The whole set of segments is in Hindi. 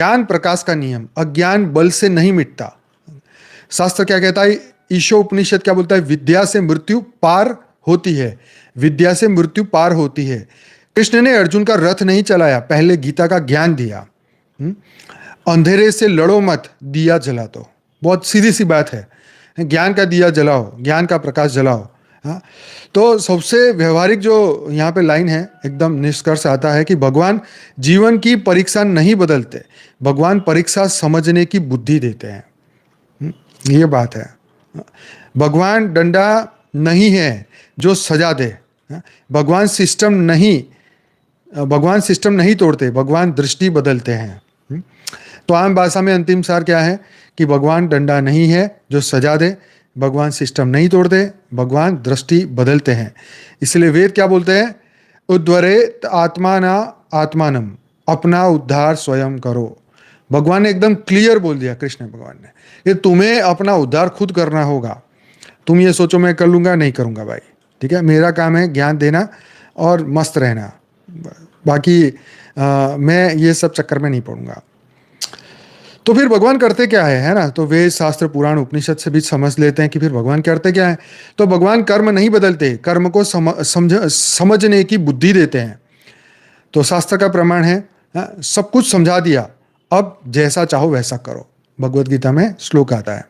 ज्ञान प्रकाश का नियम, अज्ञान बल से नहीं मिटता। शास्त्र क्या कहता है? ईशोपनिषद क्या बोलता है? विद्या से मृत्यु पार होती है, विद्या से मृत्यु पार होती है। कृष्ण ने अर्जुन का रथ नहीं चलाया, पहले गीता का ज्ञान दिया। अंधेरे से लड़ो मत, दिया जला दो। बहुत सीधी सी बात है, ज्ञान का दिया जलाओ, ज्ञान का प्रकाश जलाओ। हाँ, तो सबसे व्यवहारिक जो यहाँ पे लाइन है, एकदम निष्कर्ष आता है कि भगवान जीवन की परीक्षा नहीं बदलते, भगवान परीक्षा समझने की बुद्धि देते हैं। ये बात है। भगवान डंडा नहीं है जो सजा दे, भगवान सिस्टम नहीं तोड़ते, भगवान दृष्टि बदलते हैं। तो आम भाषा में अंतिम सार क्या है कि भगवान डंडा नहीं है जो सजा दे, भगवान सिस्टम नहीं तोड़ते, भगवान दृष्टि बदलते हैं। इसलिए वेद क्या बोलते हैं? उद्वरेत आत्माना आत्मानम, अपना उद्धार स्वयं करो। भगवान ने एकदम क्लियर बोल दिया, कृष्ण भगवान ने, कि तुम्हें अपना उद्धार खुद करना होगा। तुम ये सोचो मैं कर लूंगा, नहीं करूंगा भाई, ठीक है? मेरा काम है ज्ञान देना और मस्त रहना, बाकी मैं ये सब चक्कर में नहीं पड़ूंगा। तो फिर भगवान करते क्या है ना? तो वेद शास्त्र पुराण उपनिषद से भी समझ लेते हैं कि फिर भगवान करते क्या है। तो भगवान कर्म नहीं बदलते, कर्म को समझने की बुद्धि देते हैं। तो शास्त्र का प्रमाण है, सब कुछ समझा दिया, अब जैसा चाहो वैसा करो। भगवत गीता में श्लोक आता है।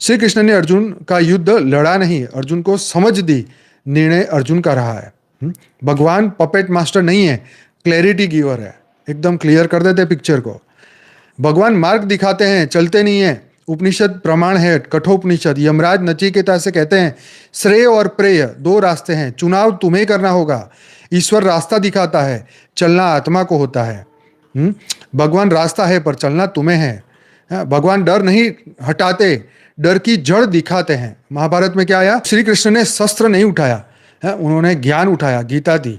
श्री कृष्ण ने अर्जुन का युद्ध लड़ा नहीं, अर्जुन को समझ दी, निर्णय अर्जुन का रहा है। भगवान पपेट मास्टर नहीं है, क्लैरिटी गिवर है, एकदम क्लियर कर देते पिक्चर को। भगवान मार्ग दिखाते हैं, चलते नहीं है। उपनिषद प्रमाण है, कठोपनिषद। यमराज नचिकेता से कहते हैं श्रेय और प्रेय दो रास्ते हैं, चुनाव तुम्हें करना होगा। ईश्वर रास्ता दिखाता है, चलना आत्मा को होता है। भगवान रास्ता है पर चलना तुम्हें है। भगवान डर नहीं हटाते, डर की जड़ दिखाते हैं। महाभारत में क्या आया? श्री कृष्ण ने शस्त्र नहीं उठाया, उन्होंने ज्ञान उठाया, गीता दी।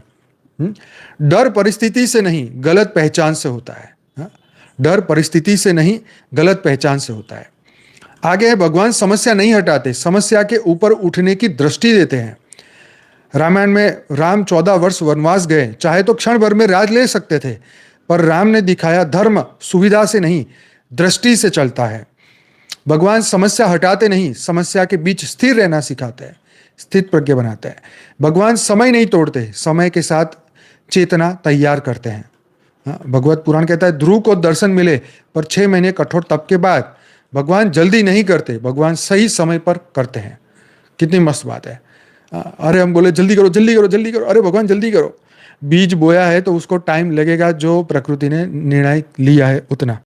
डर परिस्थिति से नहीं, गलत पहचान से होता है। डर परिस्थिति से नहीं, गलत पहचान से होता है। आगे है, भगवान समस्या नहीं हटाते, समस्या के ऊपर उठने की दृष्टि देते हैं। रामायण में राम 14 वर्ष वनवास गए, चाहे तो क्षण भर में राज ले सकते थे, पर राम ने दिखाया धर्म सुविधा से नहीं, दृष्टि से चलता है। भगवान समस्या हटाते नहीं, समस्या के बीच स्थिर रहना सिखाते हैं, स्थित प्रज्ञ बनाते हैं। भगवान समय नहीं तोड़ते, समय के साथ चेतना तैयार करते हैं। भगवत पुराण कहता है ध्रुव को दर्शन मिले पर 6 महीने कठोर तप के बाद। भगवान जल्दी नहीं करते, भगवान सही समय पर करते हैं। कितनी मस्त बात है। अरे हम बोले जल्दी करो जल्दी करो जल्दी करो, अरे भगवान जल्दी करो। बीज बोया है तो उसको टाइम लगेगा, जो प्रकृति ने निर्णय लिया है उतना।